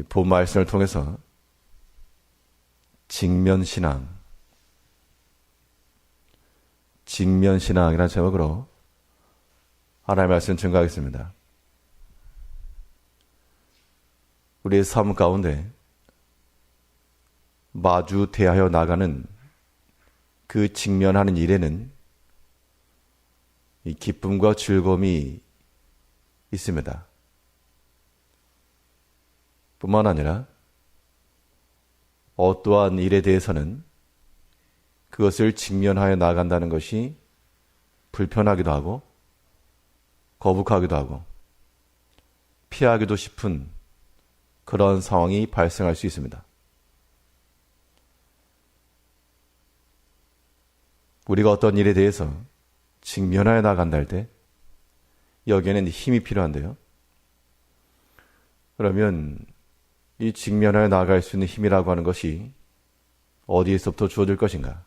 본 말씀을 통해서 직면신앙이라는 제목으로 하나님의 말씀 증거하겠습니다. 우리의 삶 가운데 마주 대하여 나가는 그 직면하는 일에는 이 기쁨과 즐거움이 있습니다. 뿐만 아니라 어떠한 일에 대해서는 그것을 직면하여 나간다는 것이 불편하기도 하고 거북하기도 하고 피하기도 싶은 그런 상황이 발생할 수 있습니다. 우리가 어떤 일에 대해서 직면하여 나간다 할 때 여기에는 힘이 필요한데요. 그러면 이 직면하여 나갈 수 있는 힘이라고 하는 것이 어디에서부터 주어질 것인가?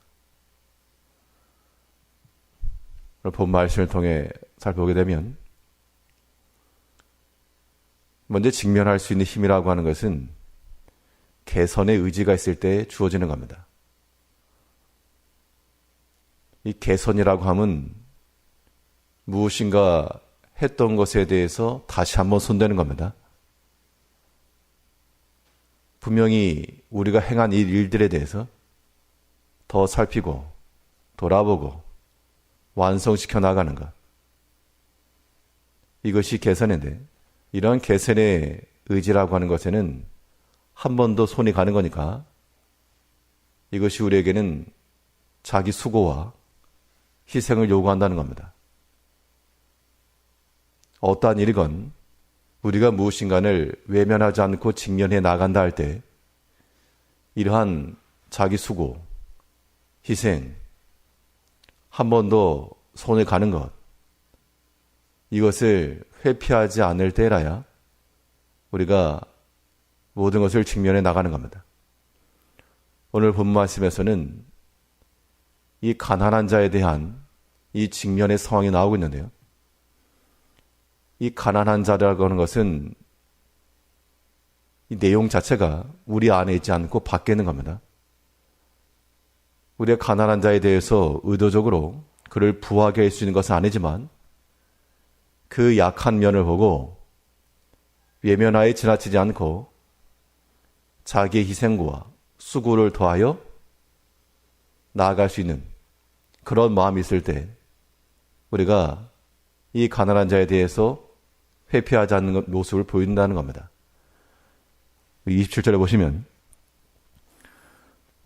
본 말씀을 통해 살펴보게 되면 먼저 직면할 수 있는 힘이라고 하는 것은 개선의 의지가 있을 때 주어지는 겁니다. 이 개선이라고 하면 무엇인가 했던 것에 대해서 다시 한번 손대는 겁니다. 분명히 우리가 행한 일들에 대해서 더 살피고 돌아보고 완성시켜 나가는 것. 이것이 개선인데 이런 개선의 의지라고 하는 것에는 한 번 더 손이 가는 거니까 이것이 우리에게는 자기 수고와 희생을 요구한다는 겁니다. 어떠한 일이건 우리가 무엇인가를 외면하지 않고 직면해 나간다 할 때 이러한 자기 수고, 희생, 한 번 더 손을 가는 것, 이것을 회피하지 않을 때라야 우리가 모든 것을 직면해 나가는 겁니다. 오늘 본 말씀에서는 이 가난한 자에 대한 이 직면의 상황이 나오고 있는데요. 이 가난한 자라고 하는 것은 이 내용 자체가 우리 안에 있지 않고 밖에 있는 겁니다. 우리가 가난한 자에 대해서 의도적으로 그를 부하게 할 수 있는 것은 아니지만 그 약한 면을 보고 외면하에 지나치지 않고 자기의 희생과 수고를 더하여 나아갈 수 있는 그런 마음이 있을 때 우리가 이 가난한 자에 대해서 회피하지 않는 모습을 보인다는 겁니다. 27절에 보시면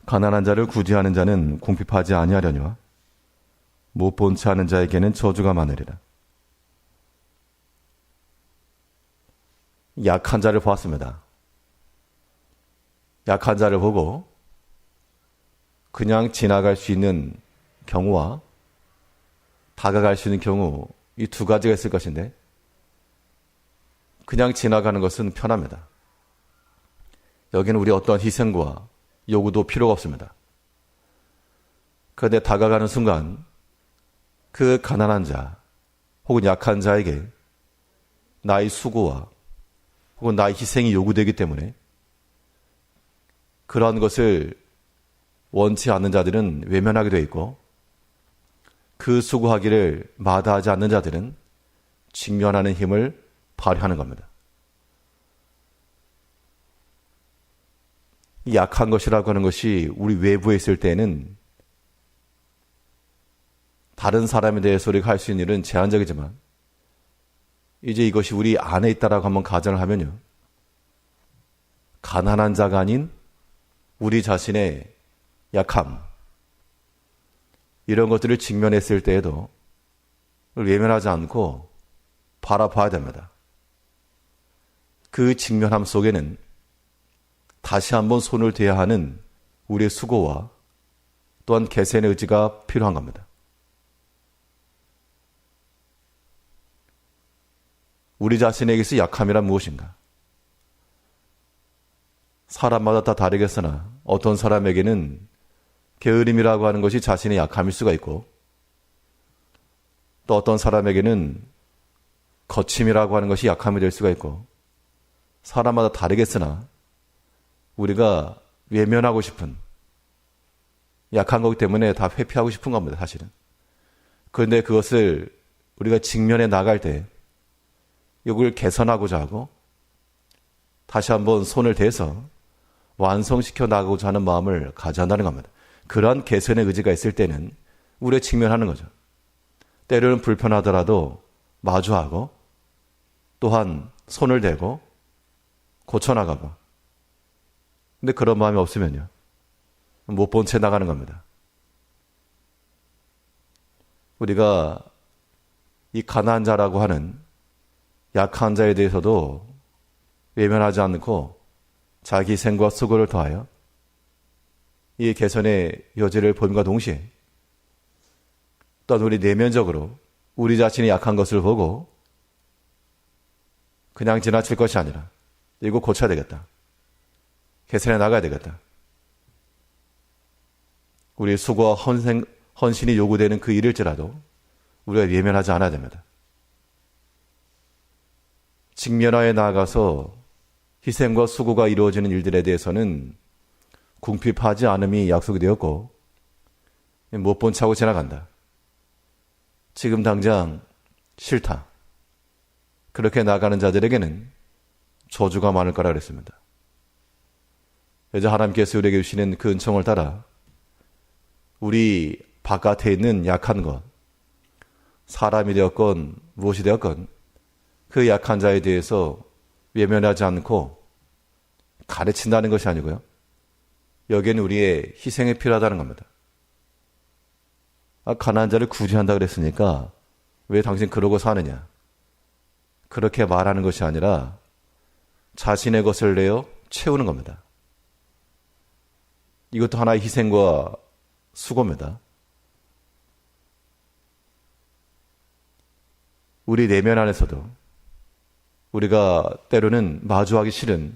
가난한 자를 구제하는 자는 궁핍하지 아니하려니와 못 본 채 하는 자에게는 저주가 많으리라. 약한 자를 보았습니다. 약한 자를 보고 그냥 지나갈 수 있는 경우와 다가갈 수 있는 경우 이 두 가지가 있을 것인데 그냥 지나가는 것은 편합니다. 여기는 우리 어떠한 희생과 요구도 필요가 없습니다. 그런데 다가가는 순간 그 가난한 자 혹은 약한 자에게 나의 수고와 혹은 나의 희생이 요구되기 때문에 그러한 것을 원치 않는 자들은 외면하게 되어 있고 그 수고하기를 마다하지 않는 자들은 직면하는 힘을 발휘하는 겁니다. 이 약한 것이라고 하는 것이 우리 외부에 있을 때에는 다른 사람에 대해서 우리가 할 수 있는 일은 제한적이지만 이제 이것이 우리 안에 있다라고 한번 가정을 하면요. 가난한 자가 아닌 우리 자신의 약함, 이런 것들을 직면했을 때에도 외면하지 않고 바라봐야 됩니다. 그 직면함 속에는 다시 한번 손을 대야 하는 우리의 수고와 또한 개선의 의지가 필요한 겁니다. 우리 자신에게서 약함이란 무엇인가? 사람마다 다 다르겠으나 어떤 사람에게는 게으름이라고 하는 것이 자신의 약함일 수가 있고 또 어떤 사람에게는 거침이라고 하는 것이 약함이 될 수가 있고 사람마다 다르겠으나 우리가 외면하고 싶은, 약한 거기 때문에 다 회피하고 싶은 겁니다, 사실은. 그런데 그것을 우리가 직면해 나갈 때 이걸 개선하고자 하고 다시 한번 손을 대서 완성시켜 나가고자 하는 마음을 가져야 한다는 겁니다. 그러한 개선의 의지가 있을 때는 우리가 직면하는 거죠. 때로는 불편하더라도 마주하고 또한 손을 대고 고쳐나가고. 근데 그런 마음이 없으면요, 못 본 채 나가는 겁니다. 우리가 이 가난한 자라고 하는 약한 자에 대해서도 외면하지 않고 자기 희생과 수고를 더하여 이 개선의 여지를 보임과 동시에 또한 우리 내면적으로 우리 자신이 약한 것을 보고 그냥 지나칠 것이 아니라 이거 고쳐야 되겠다, 개선해 나가야 되겠다. 우리의 수고와 헌신이 요구되는 그 일일지라도 우리가 외면하지 않아야 됩니다. 직면하에 나아가서 희생과 수고가 이루어지는 일들에 대해서는 궁핍하지 않음이 약속이 되었고 못 본 차고 지나간다, 지금 당장 싫다, 그렇게 나가는 자들에게는 저주가 많을 거라 그랬습니다. 여자 하나님께서 우리에게 주시는 그 은총을 따라 우리 바깥에 있는 약한 것, 사람이 되었건 무엇이 되었건 그 약한 자에 대해서 외면하지 않고 가르친다는 것이 아니고요, 여기에는 우리의 희생이 필요하다는 겁니다. 가난한 자를 구제한다 그랬으니까 왜 당신 그러고 사느냐, 그렇게 말하는 것이 아니라 자신의 것을 내어 채우는 겁니다. 이것도 하나의 희생과 수고입니다. 우리 내면 안에서도 우리가 때로는 마주하기 싫은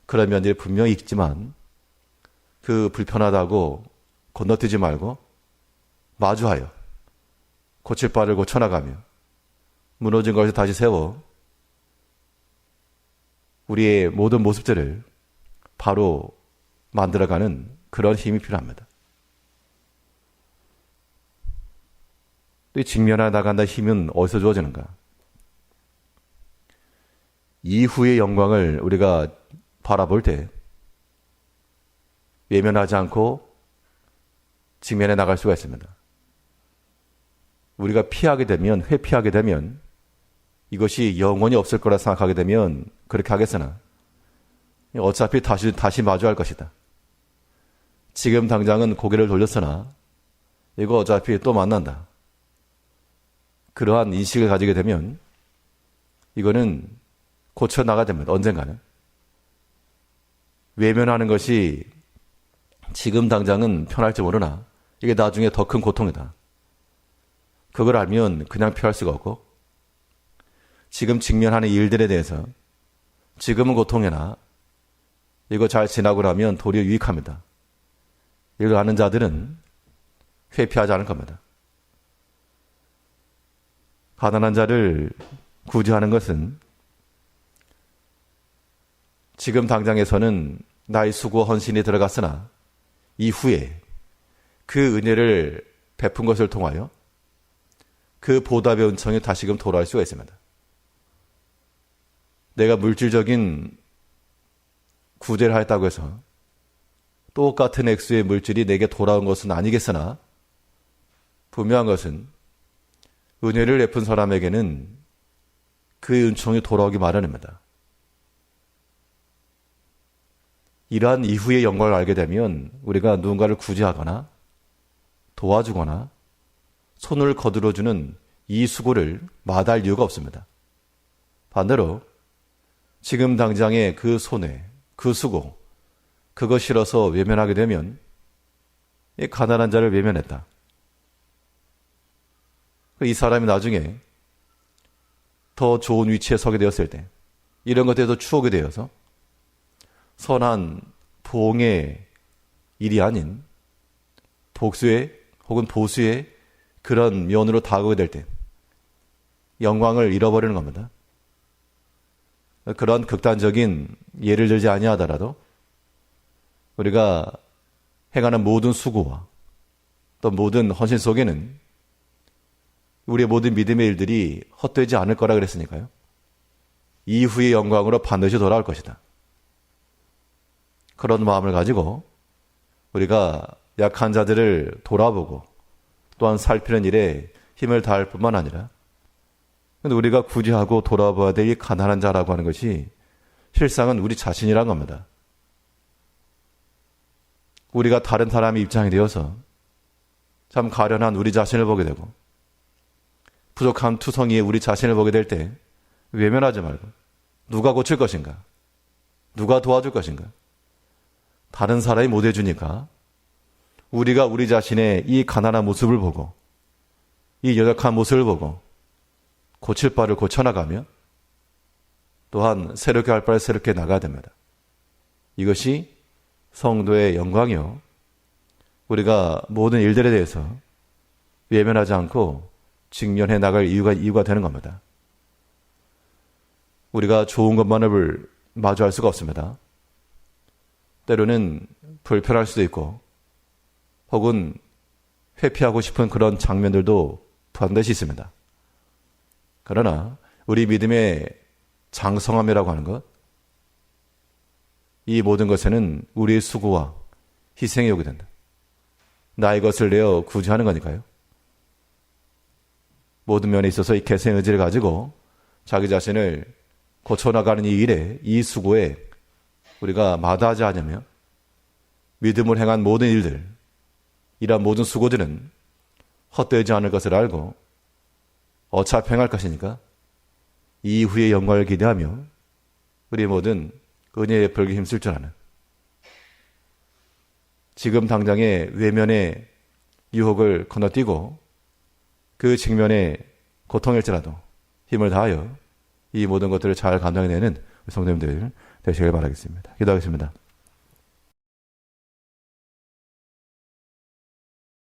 그런 면들이 분명히 있지만 그 불편하다고 건너뛰지 말고 마주하여 고칠 바를 고쳐나가며 무너진 것을 다시 세워 우리의 모든 모습들을 바로 만들어가는 그런 힘이 필요합니다. 또 직면해 나간다 힘은 어디서 주어지는가? 이후의 영광을 우리가 바라볼 때 외면하지 않고 직면해 나갈 수가 있습니다. 우리가 피하게 되면, 회피하게 되면 이것이 영원히 없을 거라 생각하게 되면 그렇게 하겠으나 어차피 다시 마주할 것이다, 지금 당장은 고개를 돌렸으나 이거 어차피 또 만난다, 그러한 인식을 가지게 되면 이거는 고쳐나가야 됩니다. 언젠가는. 외면하는 것이 지금 당장은 편할지 모르나 이게 나중에 더 큰 고통이다, 그걸 알면 그냥 피할 수가 없고 지금 직면하는 일들에 대해서 지금은 고통이나 이거 잘 지나고 나면 도리어 유익합니다, 이걸 아는 자들은 회피하지 않을 겁니다. 가난한 자를 구제하는 것은 지금 당장에서는 나의 수고 헌신이 들어갔으나 이후에 그 은혜를 베푼 것을 통하여 그 보답의 은총이 다시금 돌아올 수가 있습니다. 내가 물질적인 구제를 하였다고 해서 똑같은 액수의 물질이 내게 돌아온 것은 아니겠으나 분명한 것은 은혜를 베푼 사람에게는 그 은총이 돌아오기 마련입니다. 이러한 이후의 영광을 알게 되면 우리가 누군가를 구제하거나 도와주거나 손을 거들어주는 이 수고를 마다할 이유가 없습니다. 반대로 지금 당장의 그 손해, 그 수고, 그거 싫어서 외면하게 되면 이 가난한 자를 외면했다, 이 사람이 나중에 더 좋은 위치에 서게 되었을 때 이런 것들에서 추억이 되어서 선한 보응의 일이 아닌 복수의 혹은 보수의 그런 면으로 다가오게 될 때 영광을 잃어버리는 겁니다. 그런 극단적인 예를 들지 아니하더라도 우리가 행하는 모든 수고와 또 모든 헌신 속에는 우리의 모든 믿음의 일들이 헛되지 않을 거라 그랬으니까요. 이후의 영광으로 반드시 돌아올 것이다. 그런 마음을 가지고 우리가 약한 자들을 돌아보고 또한 살피는 일에 힘을 다할 뿐만 아니라 근데 우리가 굳이 하고 돌아봐야 될 이 가난한 자라고 하는 것이 실상은 우리 자신이란 겁니다. 우리가 다른 사람의 입장이 되어서 참 가련한 우리 자신을 보게 되고 부족한 투성이의 우리 자신을 보게 될 때 외면하지 말고 누가 고칠 것인가? 누가 도와줄 것인가? 다른 사람이 못 해주니까 우리가 우리 자신의 이 가난한 모습을 보고 이 연약한 모습을 보고 고칠 바를 고쳐나가며 또한 새롭게 할 바를 새롭게 나가야 됩니다. 이것이 성도의 영광이요. 우리가 모든 일들에 대해서 외면하지 않고 직면해 나갈 이유가 되는 겁니다. 우리가 좋은 것만을 마주할 수가 없습니다. 때로는 불편할 수도 있고 혹은 회피하고 싶은 그런 장면들도 반드시 있습니다. 그러나 우리 믿음의 장성함이라고 하는 것, 이 모든 것에는 우리의 수고와 희생이 오게 된다. 나의 것을 내어 굳이 하는 거니까요. 모든 면에 있어서 이 개선의 의지를 가지고 자기 자신을 고쳐나가는 이 일에, 이 수고에 우리가 마다하지 않으며 믿음을 행한 모든 일들, 이러한 모든 수고들은 헛되지 않을 것을 알고 어차피 행할 것이니까 이후의 영광을 기대하며 우리 모든 은혜의 베풀기 힘쓸 줄 아는 지금 당장의 외면의 유혹을 건너뛰고 그 직면의 고통일지라도 힘을 다하여 이 모든 것들을 잘 감당해내는 성도님들 되시길 바라겠습니다. 기도하겠습니다.